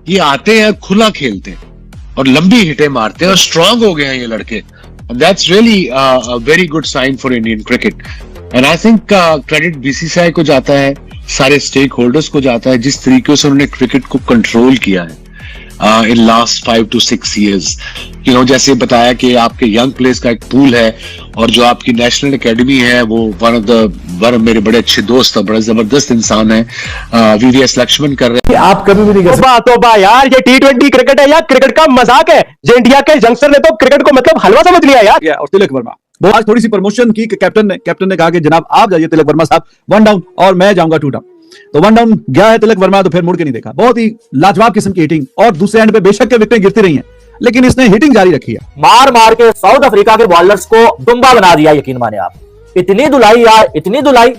ये आते हैं, खुला खेलते हैं और लंबी हिटें मारते हैं और स्ट्रांग हो गए हैं ये लड़के। That's really a very good sign for Indian cricket and I think credit BCCI को जाता है, सारे स्टेक होल्डर्स को जाता है, जिस तरीके से उन्होंने क्रिकेट को कंट्रोल किया है इन लास्ट 5 to 6 years। जैसे बताया कि आपके यंग प्लेयर्स का एक पूल है और जो आपकी नेशनल एकेडमी है वो वन मेरे बड़े अच्छे दोस्त, बड़ा जबरदस्त इंसान है वीवीएस लक्ष्मण कर रहे हैं। आप कभी भी नहीं कर सकते। तो यार ये T20 क्रिकेट है या क्रिकेट का मजाक है? जो इंडिया के यंगस्टर ने तो क्रिकेट को मतलब हलवा समझ लिया यार। और तिलक वर्मा आज थोड़ी सी प्रमोशन की कैप्टन ने कहा कि जनाब आप जाइए तिलक वर्मा साहब 1 डाउन और मैं जाऊंगा 2 डाउन। तो 1 डाउन गया है तिलक वर्मा, तो फिर मुड़ के नहीं देखा। बहुत ही लाजवाब किस्म की हिटिंग और दूसरे एंड पे बेशक के विकेटें गिरती रही हैं लेकिन इसने हिटिंग जारी रखी है। मार मार के साउथ अफ्रीका के बॉलर्स को दुम्बा बना दिया, यकीन माने आप। इतनी धुलाई यार, इतनी धुलाई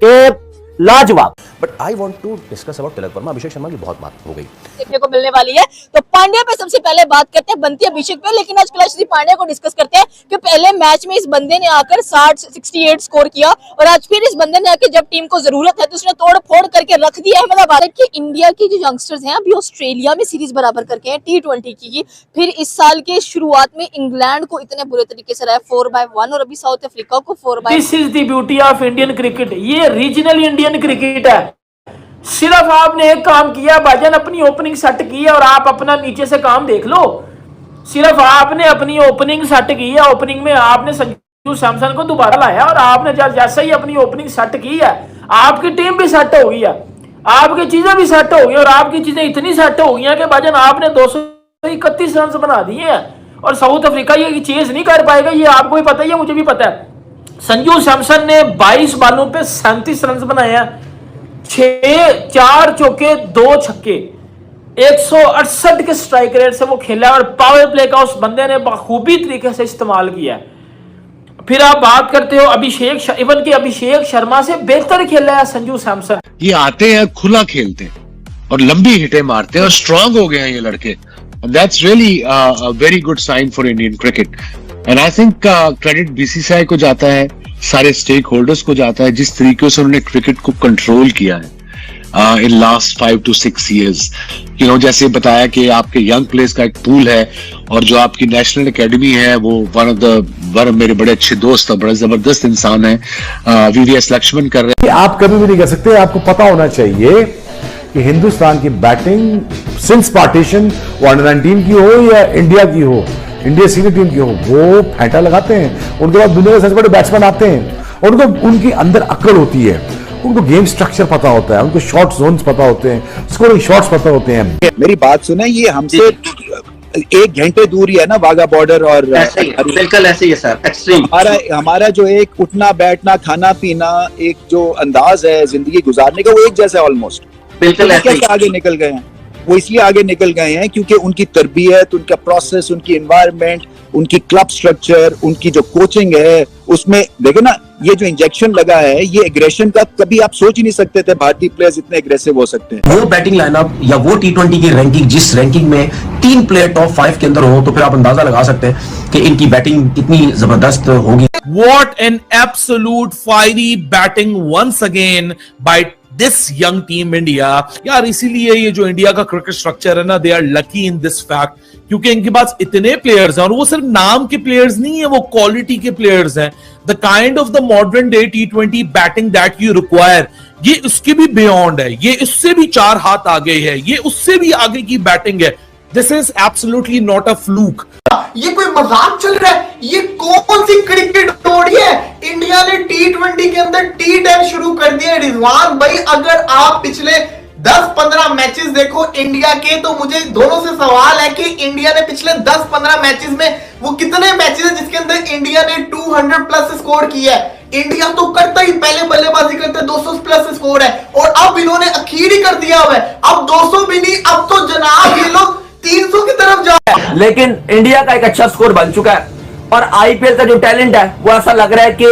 के लाजवाब। But I want to discuss about Tilak Varma. Abhishek Sharma की बहुत बात हो गई देखने को मिलने वाली है, तो पांड्या पे सबसे पहले बात करते हैं, बनती है अभिषेक पे, लेकिन आज कलशदीप पांड्या को डिस्कस करते हैं कि पहले मैच में इस बंदे ने आकर 68 स्कोर किया और आज फिर इस बंदे ने आकर जब टीम को जरूरत है तो उसने तोड़ फोड़ करके रख दिया है। मतलब भारत के इंडिया की जो यंगस्टर्स हैं अभी ऑस्ट्रेलिया में सीरीज बराबर करके हैं T20 की, फिर इस साल के शुरुआत में इंग्लैंड को इतने बुरे तरीके से रहा 4-1 और अभी साउथ अफ्रीका को 4-1। This is the beauty of Indian cricket. ये रीजनल इंडियन क्रिकेट है। सिर्फ आपने एक काम किया भाईजान, अपनी ओपनिंग सेट की है और आप अपना नीचे से काम देख लो। सिर्फ आपने अपनी ओपनिंग सेट की है, ओपनिंग में आपने संजू सैमसन को दोबारा लाया और आपने जैसे ही अपनी ओपनिंग सेट की है आपकी टीम भी सेट हो गई है, आपकी चीजें भी सेट हो गई और आपकी चीजें इतनी सेट हो गई हैं कि भाईजान आपने 231 रन बना दिए हैं और साउथ अफ्रीका ये चेज नहीं कर पाएगा। ये आपको भी पता ही है, मुझे भी पता है। संजू सैमसन ने 22 बॉलों पे 37 रन बनाए हैं, 4 चौके 2 छक्के, 168 के स्ट्राइक रेट से वो खेला और पावर प्ले का उस बंदे ने बखूबी तरीके से इस्तेमाल किया है। फिर आप बात करते हो अभिषेक शर्मा से बेहतर खेला है संजू सैमसन। ये आते हैं, खुला खेलते हैं और लंबी हिटें मारते हैं और स्ट्रांग हो गए हैं ये लड़के। That's really a very good sign for Indian cricket and I think credit BCCI को जाता है, सारे स्टेक होल्डर्स को जाता है, जिस तरीके से उन्होंने क्रिकेट को कंट्रोल किया है इन लास्ट 5 to 6 years। जैसे बताया कि आपके यंग प्लेयर्स का एक पूल है और जो आपकी नेशनल एकेडमी है वो वन मेरे बड़े अच्छे दोस्त, बड़ा जबरदस्त इंसान है वीवीएस लक्ष्मण कर रहे हैं। आप कभी भी नहीं कर सकते। आपको पता होना चाहिए कि हिंदुस्तान की बैटिंग सिंस पार्टीशन वो अंडर 19 की हो या इंडिया की हो, इंडिया सीनियर टीम की हो, वो फैंटा लगाते हैं। उनके बाद दुनिया के सबसे बड़े बैट्समैन आते हैं और उनको उनकी अंदर अक्ल होती है, उनको गेम स्ट्रक्चर पता होता है, उनको शॉर्ट जोन्स पता होते हैं, स्कोरिंग शॉट्स पता होते हैं। मेरी बात सुना, ये हमसे 1 घंटे दूर ही है ना वाघा बॉर्डर और बिल्कुल ऐसे ही है सर, एक्सट्रीम। हमारा जो एक उठना बैठना खाना पीना एक जो अंदाज है जिंदगी गुजारने का वो एक जैसा है ऑलमोस्ट। बिल्कुल कैसे आगे निकल गए हैं? वो इसलिए आगे निकल गए हैं क्योंकि उनकी तरबियत, उनका प्रोसेस, उनकी एनवायरनमेंट, उनकी क्लब स्ट्रक्चर, उनकी जो कोचिंग है उसमें देखो ना, ये जो इंजेक्शन लगा है ये एग्रेशन का कभी आप सोच ही नहीं सकते थे भारतीय प्लेयर्स इतने एग्रेसिव हो सकते हैं। वो बैटिंग लाइनअप या वो T20 की रैंकिंग, जिस रैंकिंग में 3 प्लेयर टॉप 5 के अंदर हो, तो फिर आप अंदाजा लगा सकते हैं कि इनकी बैटिंग इतनी जबरदस्त होगी। What an absolute fiery batting once again by this young team India। यार इसीलिए ये जो इंडिया का क्रिकेट स्ट्रक्चर है ना, they are lucky in this fact क्योंकि इनके पास इतने प्लेयर्स हैं और वो सिर्फ नाम के प्लेयर्स नहीं है, वो क्वालिटी के प्लेयर्स हैं। The kind of the modern day T20 batting that you require, ये उसके भी बियॉन्ड है, ये इससे भी 4 हाथ आगे है, ये उससे भी आगे की बैटिंग है। This is absolutely not a fluke. ये कोई मजाक चल रहा है? ये कौन सी क्रिकेट तोड़ी है? इंडिया ने T20 के अंदर T10 शुरू कर दिया। रिजवान भाई, अगर आप पिछले 10-15 मैचेस देखो इंडिया के, तो मुझे दोनों से सवाल है कि इंडिया ने पिछले 10-15 मैचेस में वो कितने मैचेस हैं जिसके अंदर इंडिया ने 200 प्लस स्कोर किया है? इंडिया तो करता ही, पहले बल्लेबाजी करते 200 प्लस स्कोर है और अब इन्होंने अखीर ही कर दिया हुआ है। अब 200 भी नहीं, अब तो जनाब ये लोग 300 की तरफ जा रहे हैं। लेकिन इंडिया का एक अच्छा स्कोर बन चुका है और आईपीएल का जो टैलेंट है वो ऐसा लग रहा है कि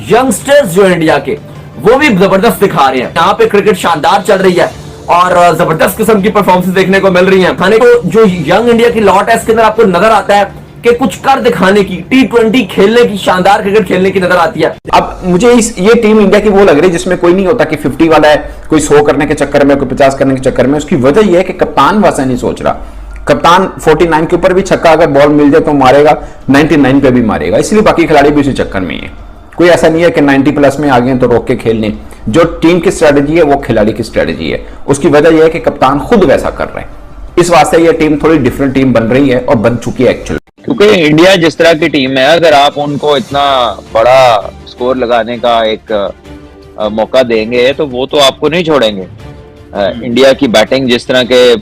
यंगस्टर्स जो इंडिया के वो भी जबरदस्त दिखा रहे हैं। यहाँ पे क्रिकेट शानदार चल रही है और जबरदस्त किस्म की परफॉर्मेंस देखने को मिल रही है। खाने को जो यंग इंडिया की लॉट है इसके अंदर आपको नजर आता है के कुछ कर दिखाने की, T20 खेलने की, शानदार क्रिकेट खेलने की नजर आती है। अब मुझे ये टीम इंडिया की वो लग रही है जिसमें कोई नहीं होता कि 50 वाला है, कोई 100 करने के चक्कर में, कोई 50 करने के चक्कर में। उसकी वजह यह है कि कप्तान वैसा नहीं सोच रहा। कप्तान 49 के ऊपर भी छक्का अगर बॉल मिल जाए तो मारेगा, 99 पे भी मारेगा, इसलिए बाकी खिलाड़ी भी उसी चक्कर में ही है। कोई ऐसा नहीं है कि 90 प्लस में आ गए तो रोक के खेल लें। जो टीम की स्ट्रेटजी है वो खिलाड़ी की स्ट्रेटजी है। उसकी वजह यह है कि कप्तान खुद वैसा कर रहे हैं, इस वास्ते ये टीम थोड़ी डिफरेंट टीम बन रही है और बन चुकी है एक्चुअली। क्योंकि इंडिया जिस तरह की टीम है, अगर आप उनको इतना बड़ा स्कोर लगाने का एक मौका देंगे तो वो तो आपको नहीं छोड़ेंगे। इंडिया की बैटिंग जिस तरह के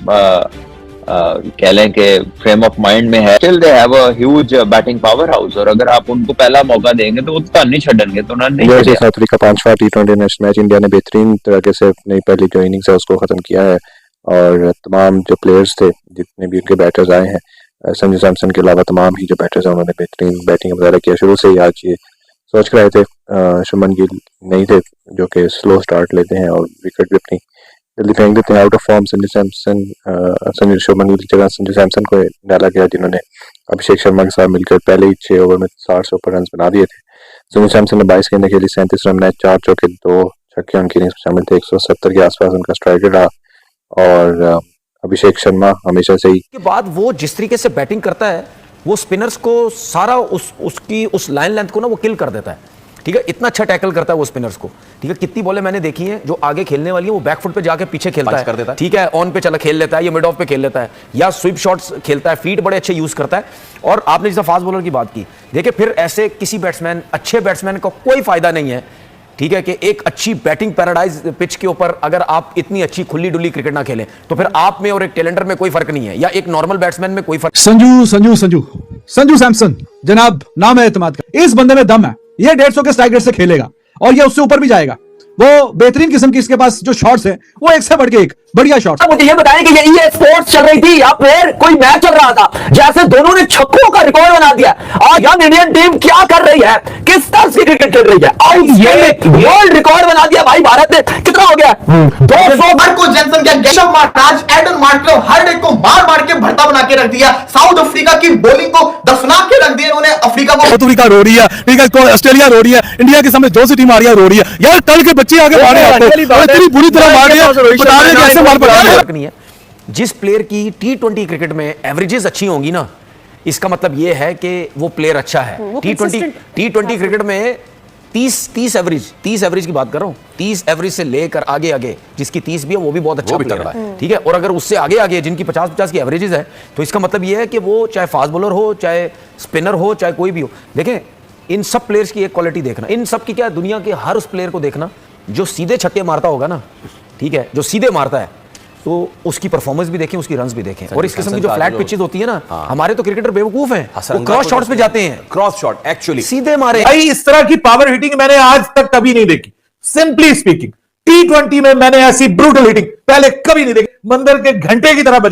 कह लें कि फ्रेम ऑफ माइंड में है, still they have a huge batting power house, और अगर आप उनको पहला मौका देंगे तो वो तो नहीं छड़ेंगे। तो इंडिया से साउथ अफ्रीका 5वां T20 नेशनल मैच इंडिया ने बेहतरीन तरीके से अपनी पहली जो इनिंग्स है उसको खत्म किया है, और तमाम जो प्लेयर्स थे, जितने भी उनके बैटर्स आए हैं, संजू सैमसन के अलावा तमाम ही जो बैटर्स हैं उन्होंने बेहतरीन बैटिंग वगैरह किया। शुरू से ही आज ये सोच कर आए थे, शुभमन गिल नहीं थे जो कि स्लो स्टार्ट लेते हैं और विकेट भी अपनी जल्दी फेंक देते हैं। Out of form Shubman Gill की जगह संजू सैमसन को डाला गया, जिन्होंने अभिषेक शर्मा के साथ मिलकर पहले ही 6 ओवर में 60 से ऊपर रन बना दिए थे। संजू सैमसन ने 22 गेंदें खेली, 37 रन बनाए, 4 चौके 2 छक्के उनकी इनिंग्स में शामिल थे। 170 के आसपास उनका स्ट्राइक रहा, और अभिषेक शर्मा हमेशा से ही के बाद वो जिस तरीके से बैटिंग करता है वो स्पिनर्स को सारा उस लाइन लेंथ को ना वो किल कर देता है। ठीक है, इतना अच्छा टैकल करता है वो स्पिनर्स को। ठीक है, कितनी बॉलें मैंने देखी हैं जो आगे खेलने वाली है वो बैकफुट पे जाके पीछे खेलता है, कर देता है। ठीक है, ऑन पे चला खेल लेता है या मिड ऑफ पे खेल लेता है या स्वीप शॉट्स खेलता है, फीट बड़े अच्छे यूज करता है। और आपने जैसा फास्ट बॉलर की बात की, देखिए फिर ऐसे किसी बैट्समैन, अच्छे बैट्समैन का कोई फायदा नहीं है, ठीक है, कि एक अच्छी बैटिंग पैराडाइज पिच के ऊपर अगर आप इतनी अच्छी खुली डुली क्रिकेट ना खेलें तो फिर आप में और एक टेलेंडर में कोई फर्क नहीं है, या एक नॉर्मल बैट्समैन में कोई फर्क। संजू सैमसन जनाब, नाम है एतमाद का, इस बंदे में दम है। ये 150 के स्ट्राइक रेट से खेलेगा और ये उससे ऊपर भी जाएगा। वो बेहतरीन किस्म की इसके पास जो शॉट्स हैं वो एक से बढ़ के एक बढ़िया शॉट्स। मुझे ये बताएं कि ये EA स्पोर्ट्स चल रही थी या फिर कोई मैच चल रहा था, जैसे दोनों ने छक्कों का रिकॉर्ड बना दिया। और यंग इंडियन टीम क्या कर रही है, किस तरह से क्रिकेट खेल रही है, और ये वर्ल्ड रिकॉर्ड बना दिया भाई भारत ने। कितना हो गया, 200 को जनसंख्या, गेशव महाराज, एडन मार्टिनो, हर एक को मार मार के भरता बना के रख दिया। साउथ अफ्रीका की बॉलिंग को दफना के रख दिया उन्होंने। अफ्रीका को, साउथ अफ्रीका रो रही है, ठीक है, ऑस्ट्रेलिया रो रही है, इंडिया के सामने जो सी टीम आ रही है रो रही है। यार कल के बच्चे आगे मारे आपको, इतनी बुरी तरह मार रहे हैं, बता रहे कैसे मार पड़ा नहीं है। जिस प्लेयर की T20 क्रिकेट में एवरेजेस अच्छी होंगी ना, इसका मतलब यह है कि वो प्लेयर अच्छा है। T20 क्रिकेट में 30 एवरेज की बात कर रहा हूं, 30 एवरेज से लेकर आगे आगे जिसकी 30 भी है वो भी बहुत अच्छा प्लेयर है। ठीक है, और अगर उससे आगे आगे जिनकी 50 की एवरेजेस है तो इसका मतलब यह है कि वो चाहे फास्ट बॉलर हो, चाहे स्पिनर हो, चाहे कोई भी हो। देखें, इन सब प्लेयर्स की एक क्वालिटी देखना, इन सब की क्या, दुनिया के हर उस प्लेयर को देखना जो सीधे छक्के मारता होगा ना, ठीक है, जो सीधे मारता है, तो उसकी परफॉर्मेंस भी देखें, उसकी रन्स भी देखें। और इस किस्म की जो फ्लैट पिचेस होती है ना, हमारे तो क्रिकेटर बेवकूफ हैं, वो क्रॉस शॉट्स पे जाते हैं, क्रॉस शॉट एक्चुअली सीधे मारे। भाई इस तरह की पावर हिटिंग मैंने आज तक कभी नहीं देखी। सिंपली स्पीकिंग, T20 में मैंने ऐसी ब्रूटल हिटिंग पहले कभी नहीं देखी। मंदिर के घंटे की तरह बजाए।